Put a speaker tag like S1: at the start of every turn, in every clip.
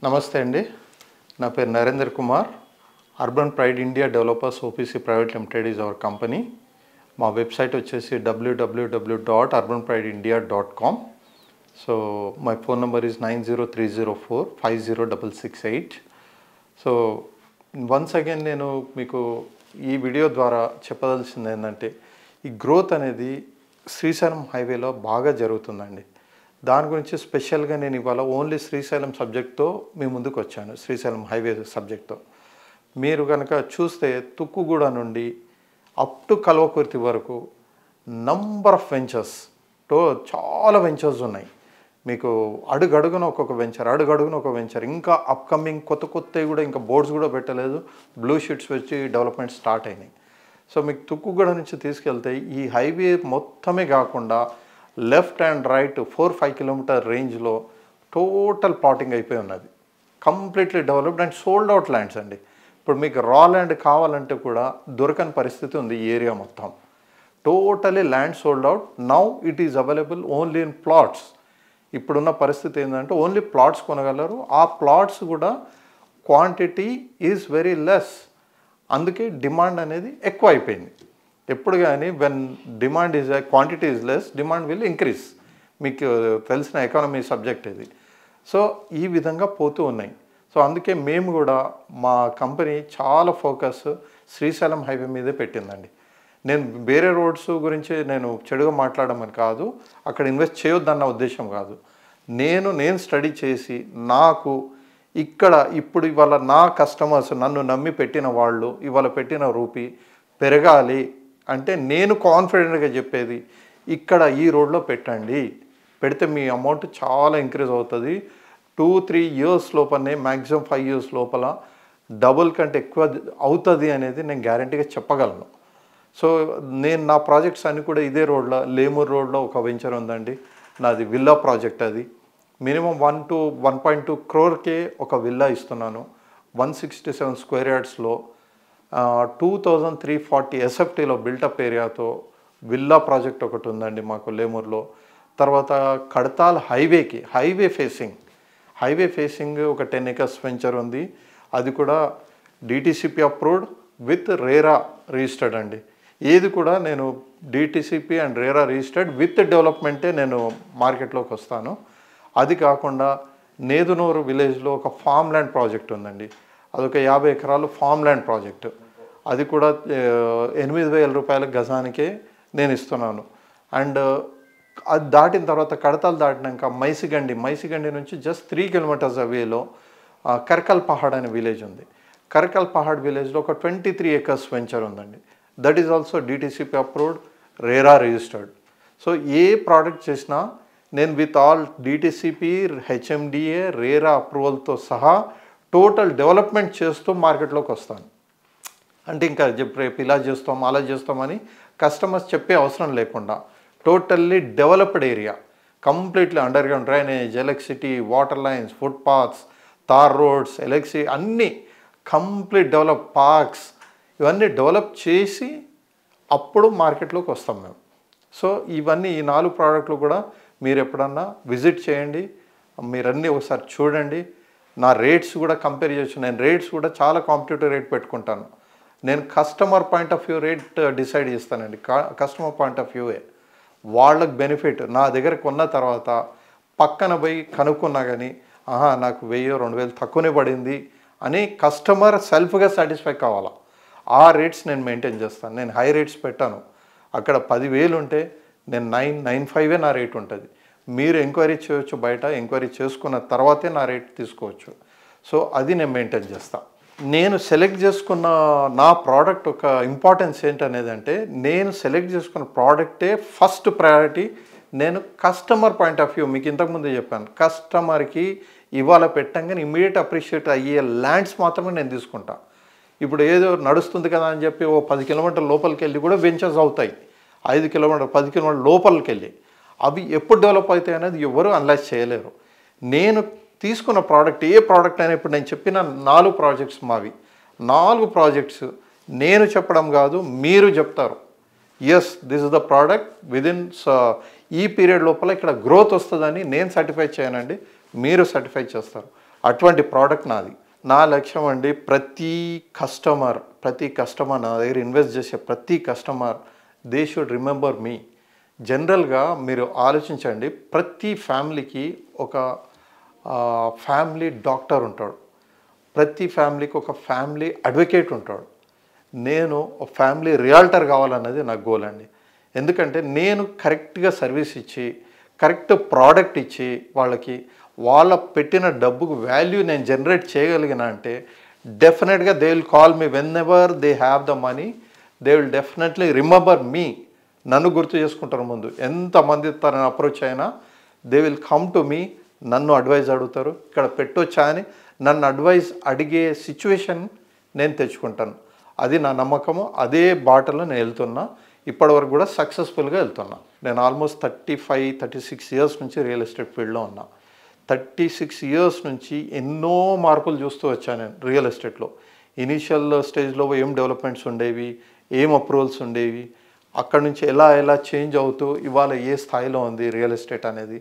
S1: నమస్తే అండి. నా పేరు Narendra Kumar. Urban pride India developers OPC private limited is our company. మా వెబ్సైట్ వచ్చేసి www.urbanprideindia.com. So my phone number is 9030450668. So once again నేను మీకు ఈ వీడియో ద్వారా చెప్పదలసింది ఏంటంటే, ఈ గ్రోత్ అనేది శ్రీశైలం హైవేలో బాగా జరుగుతుందండి. దాని గురించి స్పెషల్గా నేను ఇవాళ ఓన్లీ శ్రీశైలం సబ్జెక్ట్తో మీ ముందుకు వచ్చాను. శ్రీశైలం హైవే సబ్జెక్ట్తో మీరు కనుక చూస్తే తుక్కుగూడ నుండి అప్ టు కల్వకుర్తి వరకు నంబర్ ఆఫ్ వెంచర్స్తో చాలా వెంచర్స్ ఉన్నాయి. మీకు అడుగడుగున ఒక్కొక్క వెంచర్, ఇంకా అప్కమింగ్ కొత్తవి కూడా ఇంకా బోర్డ్స్ కూడా పెట్టలేదు, బ్లూ షీట్స్ వచ్చి డెవలప్మెంట్ స్టార్ట్ అయినాయి. సో మీకు తుక్కుగూడ నుంచి తీసుకెళ్తే ఈ హైవే మొత్తమే కాకుండా లెఫ్ట్ అండ్ రైట్ 4-5 కిలోమీటర్ రేంజ్లో టోటల్ ప్లాటింగ్ అయిపోయి ఉన్నది. Completely developed and sold out lands అండి. ఇప్పుడు మీకు రా ల్యాండ్ కావాలంటే కూడా దొరకని పరిస్థితి ఉంది ఈ ఏరియా మొత్తం. Totally land sold out. Now it is available only in plots. ఇప్పుడున్న పరిస్థితి ఏంటంటే ఓన్లీ ప్లాట్స్ కొనగలరు. ఆ ప్లాట్స్ కూడా క్వాంటిటీ ఈజ్ వెరీ లెస్. అందుకే డిమాండ్ అనేది ఎక్కువ అయిపోయింది. ఎప్పుడు కానీ when demand is quantity is less, demand will increase. మీకు తెలిసిన ఎకానమీ సబ్జెక్ట్ ఇది. సో ఈ విధంగా పోతూ ఉన్నాయి. సో అందుకే మేము కూడా మా కంపెనీ చాలా ఫోకస్ శ్రీశైలం హైవే మీదే పెట్టిందండి. నేను వేరే రోడ్స్ గురించి నేను చెడుగా మాట్లాడమని కాదు, అక్కడ ఇన్వెస్ట్ చేయొద్దన్న ఉద్దేశం కాదు. నేను స్టడీ చేసి నాకు ఇక్కడ ఇప్పుడు ఇవాళ నా కస్టమర్స్ నన్ను నమ్మి పెట్టిన వాళ్ళు ఇవాళ పెట్టిన రూపీ పెరగాలి అంటే నేను కాన్ఫిడెంట్గా చెప్పేది ఇక్కడ ఈ రోడ్లో పెట్టండి. పెడితే మీ అమౌంట్ చాలా ఇంక్రీజ్ అవుతుంది. 2-3 ఇయర్స్ లోపలనే, మ్యాక్సిమం 5 ఇయర్స్ లోపల డబుల్ కంటే ఎక్కువ అవుతుంది అనేది నేను గ్యారంటీగా చెప్పగలను. సో నేను నా ప్రాజెక్ట్స్ అన్నీ కూడా ఇదే రోడ్లో, లేమూర్ రోడ్లో ఒక వెంచర్ ఉందండి నాది, విల్లా ప్రాజెక్ట్. అది మినిమం 1 to 1.2 crore ఒక విల్లా ఇస్తున్నాను. 167 స్క్వేర్ యార్డ్స్లో 2340 ఎస్ఎఫ్టీలో బిల్టప్ ఏరియాతో విల్లా ప్రాజెక్ట్ ఒకటి ఉందండి మాకు లేమూర్లో. తర్వాత కడతాల్ హైవే ఫేసింగ్ ఒక 10 acres వెంచర్ ఉంది. అది కూడా DTCP approved with RERA registered అండి. ఏది కూడా నేను DTCP and RERA registered with డెవలప్మెంటే నేను మార్కెట్లోకి వస్తాను. అది కాకుండా నేదునూరు విలేజ్లో ఒక ఫామ్ ల్యాండ్ ప్రాజెక్ట్ ఉందండి. అదొక 50 ఎకరాలు ఫామ్ ల్యాండ్ ప్రాజెక్టు. అది కూడా 8,000 రూపాయల గజానికే నేను ఇస్తున్నాను. అండ్ అది దాటిన తర్వాత కడతాలు దాటినాక మైసిగండి నుంచి జస్ట్ 3 kilometers అవేలో కర్కల్ పహాడ్ అనే విలేజ్ ఉంది. కర్కల్ పహాడ్ విలేజ్లో ఒక 23 acres వెంచర్ ఉందండి. That is also DTCP approved, RERA registered. So ఏ ప్రోడక్ట్ చేసినా నేను with all DTCP, HMDA, RERA అప్రూవల్తో సహా టోటల్ డెవలప్మెంట్ చేస్తూ మార్కెట్లోకి వస్తాను. అంటే ఇంకా రేపు ఇలా చేస్తాం అలా చేస్తామని కస్టమర్స్ చెప్పే అవసరం లేకుండా totally developed area, completely under ground drainage, electricity, water lines, foot paths, తార్ రోడ్స్, ఎలక్ట్రిసిటీ అన్నీ కంప్లీట్ డెవలప్, పార్క్స్ ఇవన్నీ డెవలప్ చేసి అప్పుడు మార్కెట్లోకి వస్తాం మేము. సో ఇవన్నీ ఈ 4 ప్రోడక్ట్లు కూడా మీరు ఎప్పుడన్నా విజిట్ చేయండి, మీరన్నీ ఒకసారి చూడండి. నా రేట్స్ కూడా కంపేర్ చేయొచ్చు. నేను రేట్స్ కూడా చాలా కాంపిటేటివ్ రేట్ పెట్టుకుంటాను. నేను customer point of view rate decide చేస్తానండి. కస్టమర్ పాయింట్ ఆఫ్ వ్యూయే వాళ్ళకి బెనిఫిట్. నా దగ్గర కొన్న తర్వాత పక్కన పోయి కనుక్కున్నా కానీ నాకు 1000-2000 తక్కువనే పడింది అని కస్టమర్ సెల్ఫ్గా సాటిస్ఫై కావాలా. ఆ రేట్స్ నేను మెయింటైన్ చేస్తాను. నేను హై రేట్స్ పెట్టాను. అక్కడ 10,000 ఉంటే నేను 995 నా రేట్ ఉంటుంది. మీరు ఎంక్వైరీ చేయొచ్చు, బయట ఎంక్వైరీ చేసుకున్న తర్వాతే నా రేట్ తీసుకోవచ్చు. సో అది నేను మెయింటైన్ చేస్తాను. నేను సెలెక్ట్ చేసుకున్న నా ప్రోడక్ట్ ఒక ఇంపార్టెన్స్ ఏంటనేది అంటే, నేను సెలెక్ట్ చేసుకున్న ప్రోడక్టే ఫస్ట్ ప్రయారిటీ. నేను కస్టమర్ పాయింట్ ఆఫ్ వ్యూ మీకు ఇంతకుముందే చెప్పాను, కస్టమర్కి ఇవాళ పెట్టంగానే ఇమ్మీడియట్ అప్రిషియేట్ అయ్యే ల్యాండ్స్ మాత్రమే నేను తీసుకుంటా. ఇప్పుడు ఏదో నడుస్తుంది కదా అని చెప్పి 10 kilometers లోపలికి వెళ్ళి కూడా వెంచర్స్ అవుతాయి. 5 kilometers 10 kilometers లోపలికి వెళ్ళి అవి ఎప్పుడు డెవలప్ అవుతాయి అనేది ఎవరు అనలైజ్ చేయలేరు. నేను తీసుకున్న ప్రోడక్ట్ ఏ ప్రోడక్ట్ అయినా, ఇప్పుడు నేను చెప్పిన 4 ప్రాజెక్ట్స్ మావి. 4 ప్రాజెక్ట్స్ నేను చెప్పడం కాదు, మీరు చెప్తారు yes this is the product within ఈ పీరియడ్ లోపల ఇక్కడ గ్రోత్ వస్తుందని నేను సర్టిఫై చేయనండి, మీరు సర్టిఫై చేస్తారు. అటువంటి ప్రోడక్ట్ నాది. నా లక్ష్యం అండి ప్రతి కస్టమర్ నా దగ్గర ఇన్వెస్ట్ చేసే ప్రతి customer they should remember me. జనరల్గా మీరు ఆలోచించండి, ప్రతి ఫ్యామిలీకి ఒక ఫ్యామిలీ డాక్టర్ ఉంటాడు, ప్రతి ఫ్యామిలీకి ఒక ఫ్యామిలీ అడ్వకేట్ ఉంటాడు. నేను ఒక ఫ్యామిలీ రియాల్టర్ కావాలన్నది నా గోల్ అండి. ఎందుకంటే నేను కరెక్ట్గా సర్వీస్ ఇచ్చి కరెక్ట్ ప్రోడక్ట్ ఇచ్చి వాళ్ళ పెట్టిన డబ్బుకు వాల్యూ నేను జనరేట్ చేయగలిగిన అంటే డెఫినెట్గా they will call me when ever they have the money, they will definitely remember me. నన్ను గుర్తు చేసుకుంటారు. ముందు ఎంతమంది తనని అప్రోచ్ అయినా they will come to me, నన్ను అడ్వైజ్ అడుగుతారు. ఇక్కడ పెట్టొచ్చా అని నన్ను అడ్వైజ్ అడిగే సిచ్యువేషన్ నేను తెచ్చుకుంటాను. అది నా నమ్మకము. అదే బాటలో నేను వెళ్తున్నా. ఇప్పటివరకు కూడా సక్సెస్ఫుల్గా వెళ్తున్నా. నేను ఆల్మోస్ట్ 35-36 ఇయర్స్ నుంచి రియల్ ఎస్టేట్ ఫీల్డ్లో ఉన్నా. 36 ఇయర్స్ నుంచి ఎన్నో మార్పులు చూస్తూ వచ్చాను నేను రియల్ ఎస్టేట్లో. ఇనీషియల్ స్టేజ్లో ఏం డెవలప్మెంట్స్ ఉండేవి, ఏం అప్రూవల్స్ ఉండేవి, అక్కడ నుంచి ఎలా చేంజ్ అవుతూ ఇవాళ ఏ స్థాయిలో ఉంది రియల్ ఎస్టేట్ అనేది.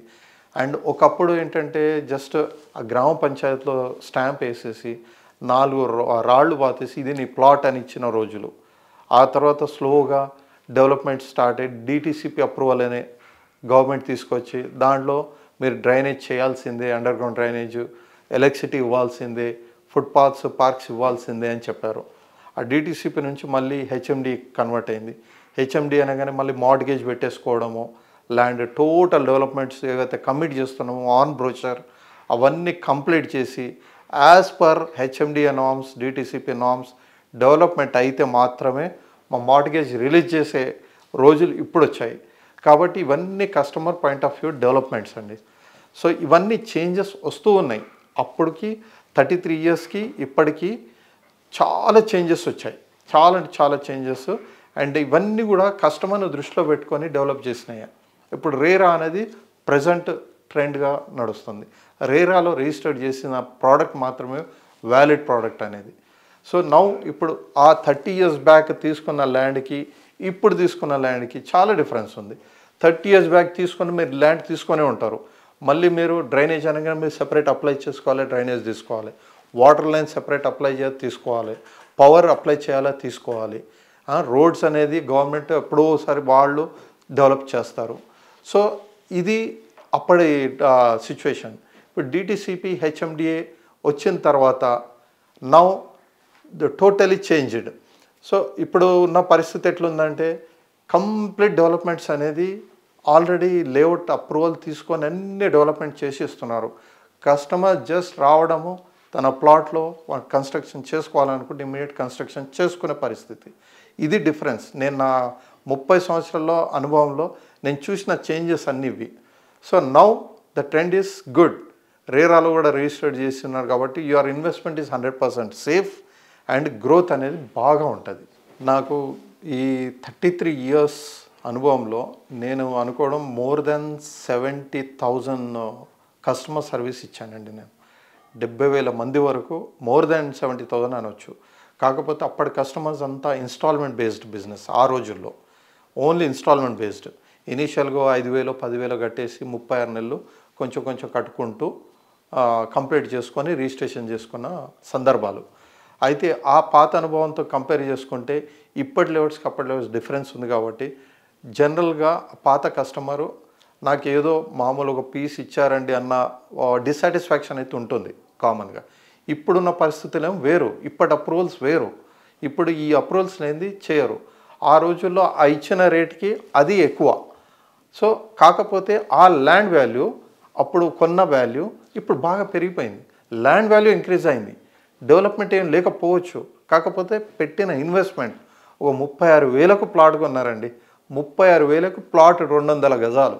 S1: అండ్ ఒకప్పుడు ఏంటంటే జస్ట్ ఆ గ్రామ పంచాయతీలో స్టాంప్ వేసేసి 4 రాళ్ళు పాతేసి ఇది నీ ప్లాట్ అని ఇచ్చిన రోజులు. ఆ తర్వాత స్లోగా డెవలప్మెంట్ స్టార్ట్ అయ్యి డిటిసిపి అప్రూవల్ అనే గవర్నమెంట్ తీసుకొచ్చి దాంట్లో మీరు డ్రైనేజ్ చేయాల్సిందే, అండర్ గ్రౌండ్ డ్రైనేజ్, ఎలక్ట్రిసిటీ ఇవ్వాల్సిందే, ఫుట్పాత్స్ పార్క్స్ ఇవ్వాల్సిందే అని చెప్పారు. ఆ డిటిసిపి నుంచి మళ్ళీ హెచ్ఎండి కన్వర్ట్ అయింది. హెచ్ఎండి అనగానే మళ్ళీ మార్ట్గేజ్ పెట్టేసుకోవడము, ల్యాండ్ టోటల్ డెవలప్మెంట్స్ ఏవైతే కమిట్ చేస్తున్నామో ఆన్ బ్రోచర్ అవన్నీ కంప్లీట్ చేసి as per HMD norms, DTCP norms development అయితే మాత్రమే మా మార్ట్గేజ్ రిలీజ్ చేసే రోజులు ఇప్పుడు వచ్చాయి. కాబట్టి ఇవన్నీ customer point of view developments అండి. సో ఇవన్నీ చేంజెస్ వస్తూ ఉన్నాయి. అప్పటికి 33 ఇయర్స్కి ఇప్పటికీ చాలా చేంజెస్ వచ్చాయి, చాలా చేంజెస్. అండ్ ఇవన్నీ కూడా కస్టమర్ను దృష్టిలో పెట్టుకొని డెవలప్ చేసినాయి. ఇప్పుడు రేరా అనేది ప్రజెంట్ ట్రెండ్గా నడుస్తుంది. రేరాలో రిజిస్టర్డ్ చేసిన ప్రోడక్ట్ మాత్రమే వ్యాలిడ్ ప్రోడక్ట్ అనేది. సో ఇప్పుడు ఆ 30 ఇయర్స్ బ్యాక్ తీసుకున్న ల్యాండ్కి ఇప్పుడు తీసుకున్న ల్యాండ్కి చాలా డిఫరెన్స్ ఉంది. 30 ఇయర్స్ బ్యాక్ తీసుకొని మీరు ల్యాండ్ తీసుకొనే ఉంటారు. మళ్ళీ మీరు డ్రైనేజ్ అనగానే మీరు సెపరేట్ అప్లై చేసుకోవాలి, డ్రైనేజ్ తీసుకోవాలి, వాటర్ లైన్ సెపరేట్ అప్లై తీసుకోవాలి, పవర్ అప్లై చేయాలా తీసుకోవాలి, రోడ్స్ అనేది గవర్నమెంట్ ఎప్పుడోసారి వాళ్ళు డెవలప్ చేస్తారు. సో ఇది అప్పటి సిచ్యువేషన్. ఇప్పుడు డిటిసిపి హెచ్ఎండిఏ వచ్చిన తర్వాత నౌ టోటలీ చేంజ్డ్. సో ఇప్పుడు ఉన్న పరిస్థితి ఎట్లుందంటే కంప్లీట్ డెవలప్మెంట్స్ అనేది ఆల్రెడీ లేఅవుట్ అప్రూవల్ తీసుకొని అన్ని డెవలప్మెంట్ చేసి ఇస్తున్నారు. కస్టమర్ జస్ట్ రావడము, తన ప్లాట్లో కన్స్ట్రక్షన్ చేసుకోవాలనుకుంటే ఇమీడియట్ కన్స్ట్రక్షన్ చేసుకునే పరిస్థితి. ఇది డిఫరెన్స్. నేను నా 30 సంవత్సరాల్లో అనుభవంలో నేను చూసిన చేంజెస్ అన్నీ ఇవి. So now the trend is good. రేరాలో కూడా రిజిస్టర్డ్ చేస్తున్నారు కాబట్టి your investment is 100% safe and growth అనేది బాగా ఉంటుంది. నాకు ఈ 33 ఇయర్స్ అనుభవంలో నేను అనుకోవడం మోర్ దెన్ 70,000 కస్టమర్ సర్వీస్ ఇచ్చానండి. నేను 70,000 మంది వరకు మోర్ దెన్ 70,000 అనొచ్చు. కాకపోతే అప్పటి కస్టమర్స్ అంతా ఇన్స్టాల్మెంట్ బేస్డ్ బిజినెస్. ఆ రోజుల్లో ఓన్లీ ఇన్స్టాల్మెంట్ బేస్డ్. ఇనీషియల్గా 5,000 10,000 కట్టేసి 36 నెలలు కొంచెం కట్టుకుంటూ కంప్లీట్ చేసుకొని రిజిస్ట్రేషన్ చేసుకున్న సందర్భాలు. అయితే ఆ పాత అనుభవంతో కంపేర్ చేసుకుంటే ఇప్పటి లెవెల్స్కి అప్పటి లెవెల్స్ డిఫరెన్స్ ఉంది. కాబట్టి జనరల్గా పాత కస్టమరు నాకు ఏదో మామూలు ఒక పీస్ ఇచ్చారండి అన్న డిస్సాటిస్ఫాక్షన్ అయితే ఉంటుంది కామన్గా. ఇప్పుడున్న పరిస్థితులు ఏమో వేరు, ఇప్పటి అప్రూవల్స్ వేరు. ఇప్పుడు ఈ అప్రూవల్స్ లేనిది చేయరు. ఆ రోజుల్లో ఆ ఇచ్చిన రేట్కి అది ఎక్కువ. సో కాకపోతే ఆ ల్యాండ్ వాల్యూ అప్పుడు కొన్న వాల్యూ ఇప్పుడు బాగా పెరిగిపోయింది. ల్యాండ్ వాల్యూ ఇంక్రీజ్ అయింది, డెవలప్మెంట్ ఏం లేకపోవచ్చు. కాకపోతే పెట్టిన ఇన్వెస్ట్మెంట్ ఒక 36,000కు ప్లాట్ కొన్నారండి. 36,000కు ప్లాట్ 200 గజాలు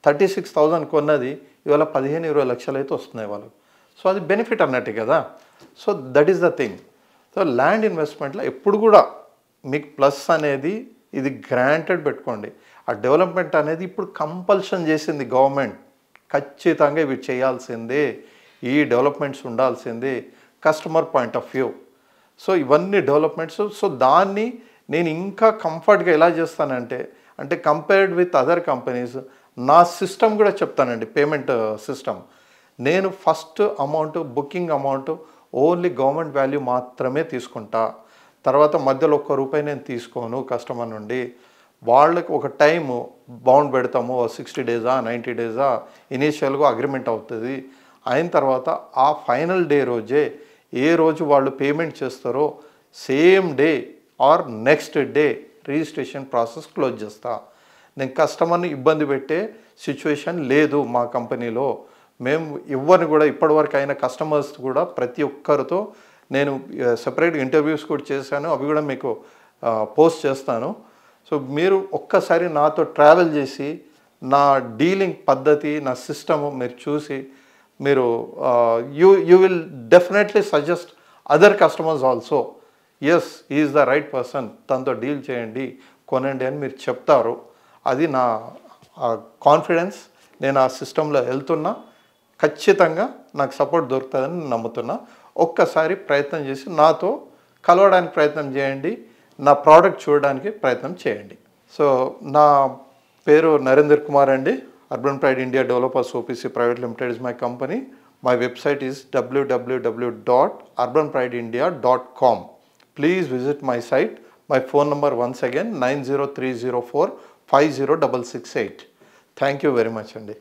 S1: 36,000 కొన్నది ఇవాళ 15-20 లక్షలు అయితే వస్తున్నాయి వాళ్ళకు. సో అది బెనిఫిట్ అన్నట్టు కదా. So that is the thing. So land ఇన్వెస్ట్మెంట్లో ఎప్పుడు కూడా మీకు ప్లస్ అనేది ఇది గ్రాంటెడ్ పెట్టుకోండి. ఆ డెవలప్మెంట్ అనేది ఇప్పుడు కంపల్షన్ చేసింది గవర్నమెంట్. ఖచ్చితంగా ఇవి చేయాల్సిందే, ఈ డెవలప్మెంట్స్ ఉండాల్సిందే customer point of view. So ఇవన్నీ డెవలప్మెంట్స్. సో దాన్ని నేను ఇంకా కంఫర్ట్గా ఎలా చేస్తానంటే కంపేర్డ్ విత్ అదర్ కంపెనీస్ నా సిస్టమ్ కూడా చెప్తానండి. పేమెంట్ సిస్టమ్ నేను first amount booking amount only government value మాత్రమే తీసుకుంటా. తర్వాత మధ్యలో ఒక్క రూపాయి నేను తీసుకోను కస్టమర్ నుండి. వాళ్ళకి ఒక టైము బౌండ్ పెడతాము, 60 డేసా 90 డేసా ఇనీషియల్గా అగ్రిమెంట్ అవుతుంది. అయిన తర్వాత ఆ ఫైనల్ డే రోజే ఏ రోజు వాళ్ళు పేమెంట్ చేస్తారో same day or next day registration process close చేస్తా. నేను కస్టమర్ని ఇబ్బంది పెట్టే సిచ్యువేషన్ లేదు మా కంపెనీలో. మేము ఎవరిని కూడా ఇప్పటివరకు అయిన కస్టమర్స్ కూడా ప్రతి ఒక్కరితో నేను సెపరేట్ ఇంటర్వ్యూస్ కూడా చేశాను, అవి కూడా మీకు పోస్ట్ చేస్తాను. సో మీరు ఒక్కసారి నాతో ట్రావెల్ చేసి నా డీలింగ్ పద్ధతి, నా సిస్టము మీరు చూసి మీరు you will definitely suggest other customers also, yes is the right person, తనతో డీల్ చేయండి, కొనండి అని మీరు చెప్తారు. అది నా కాన్ఫిడెన్స్. నేను ఆ సిస్టంలో వెళ్తున్నా, ఖచ్చితంగా నాకు సపోర్ట్ దొరుకుతుందని నమ్ముతున్నా. ఒక్కసారి ప్రయత్నం చేసి నాతో కలవడానికి ప్రయత్నం చేయండి, నా ప్రోడక్ట్ చూడడానికి ప్రయత్నం చేయండి. సో నా పేరు నరేందర్ కుమార్ అండి. Urban pride India developers OPC private limited is my company. My website is www.urbanprideindia.com. Please visit my site. My phone number once again 90304 50668. Thank you very much, Andy.